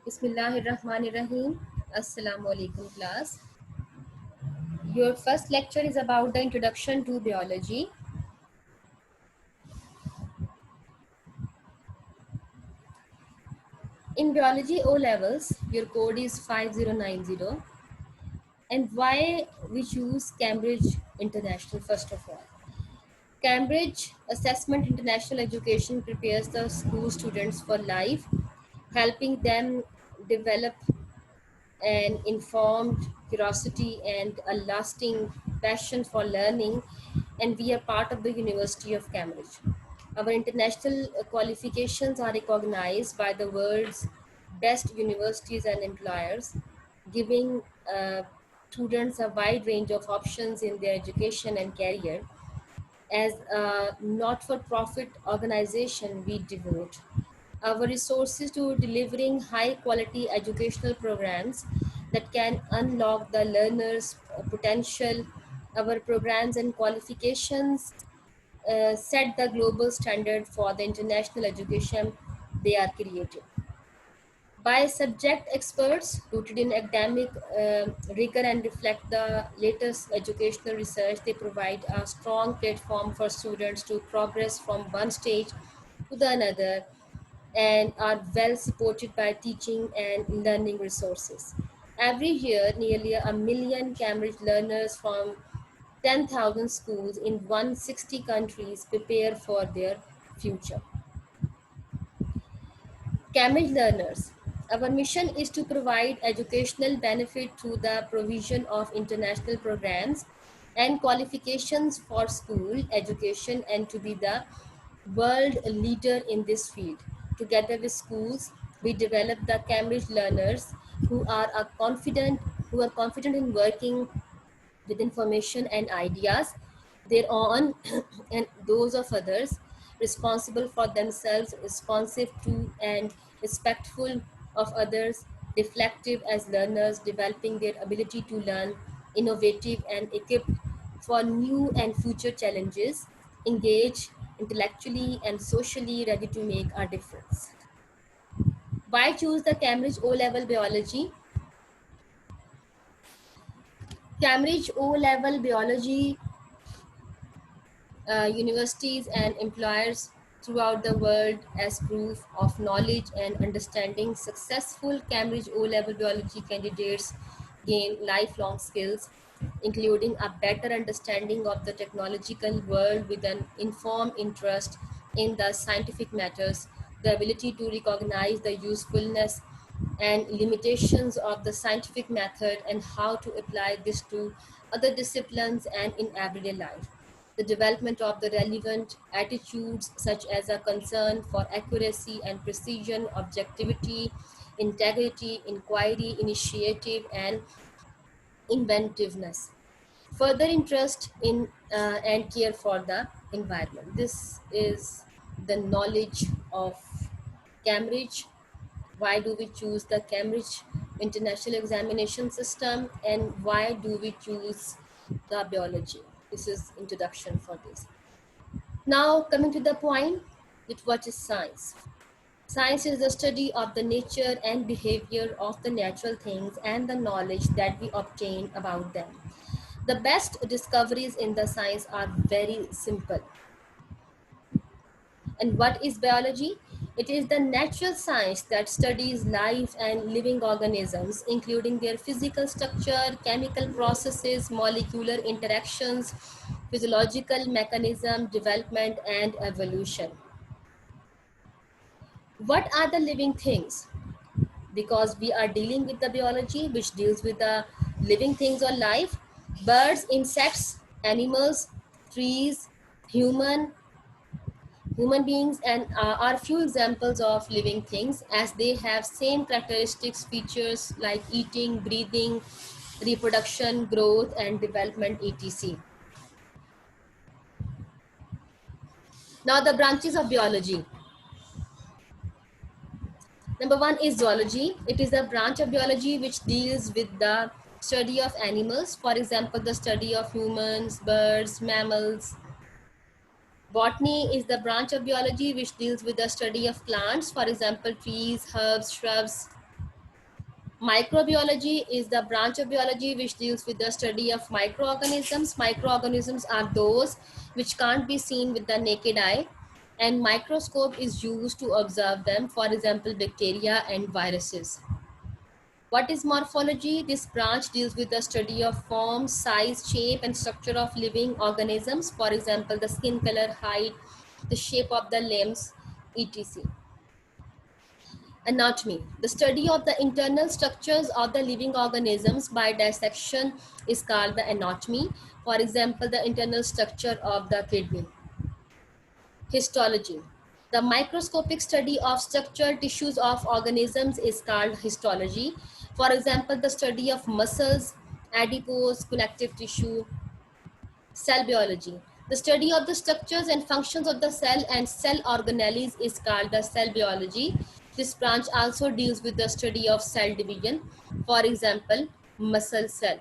Bismillahirrahmanirrahim. Assalamu alaikum class. Your first lecture is about the introduction to biology. In biology O levels, your code is 5090. And why we choose Cambridge International first of all. Cambridge Assessment International Education prepares the school students for life, helping them develop an informed curiosity and a lasting passion for learning, and we are part of the University of Cambridge. Our international qualifications are recognized by the world's best universities and employers, giving students a wide range of options in their education and career. As a not-for-profit organization, we devote our resources to delivering high-quality educational programs that can unlock the learner's potential. Our programs and qualifications set the global standard for the international education they are created. By subject experts rooted in academic rigor and reflect the latest educational research, they provide a strong platform for students to progress from one stage to the another and are well supported by teaching and learning resources. Every year, nearly a million Cambridge learners from 10,000 schools in 160 countries prepare for their future. Cambridge learners. Our mission is to provide educational benefit through the provision of international programs and qualifications for school education and to be the world leader in this field. Together with schools, we develop the Cambridge learners who are confident in working with information and ideas, their own and those of others, responsible for themselves, responsive to and respectful of others, reflective as learners, developing their ability to learn, innovative and equipped for new and future challenges, engage intellectually and socially ready to make a difference. Why choose the Cambridge O-level biology? Cambridge O-level biology universities and employers throughout the world as proof of knowledge and understanding. Successful Cambridge O-level biology candidates gain lifelong skills, including a better understanding of the technological world with an informed interest in the scientific matters, the ability to recognize the usefulness and limitations of the scientific method and how to apply this to other disciplines and in everyday life. The development of the relevant attitudes such as a concern for accuracy and precision, objectivity, integrity, inquiry, initiative, and inventiveness. Further interest in and care for the environment. This is the knowledge of Cambridge. Why do we choose the Cambridge International Examination System, and why do we choose the biology? This is introduction for this. Now coming to the point, that what is science? Science is the study of the nature and behavior of the natural things and the knowledge that we obtain about them. The best discoveries in the science are very simple. And what is biology? It is the natural science that studies life and living organisms, including their physical structure, chemical processes, molecular interactions, physiological mechanism, development, and evolution. What are the living things? Because we are dealing with the biology which deals with the living things or life, birds, insects, animals, trees, human beings, and are few examples of living things as they have same characteristics, features like eating, breathing, reproduction, growth, and development, etc. Now the branches of biology. Number one is zoology. It is a branch of biology which deals with the study of animals. For example, the study of humans, birds, mammals. Botany is the branch of biology which deals with the study of plants. For example, trees, herbs, shrubs. Microbiology is the branch of biology which deals with the study of microorganisms. Microorganisms are those which can't be seen with the naked eye, and microscope is used to observe them, for example, bacteria and viruses. What is morphology? This branch deals with the study of form, size, shape, and structure of living organisms, for example, the skin color, height, the shape of the limbs, etc. Anatomy. The study of the internal structures of the living organisms by dissection is called the anatomy. For example, the internal structure of the kidney. Histology. The microscopic study of structural tissues of organisms is called histology. For example, the study of muscles, adipose, connective tissue. Cell biology. The study of the structures and functions of the cell and cell organelles is called the cell biology. This branch also deals with the study of cell division. For example, muscle cell.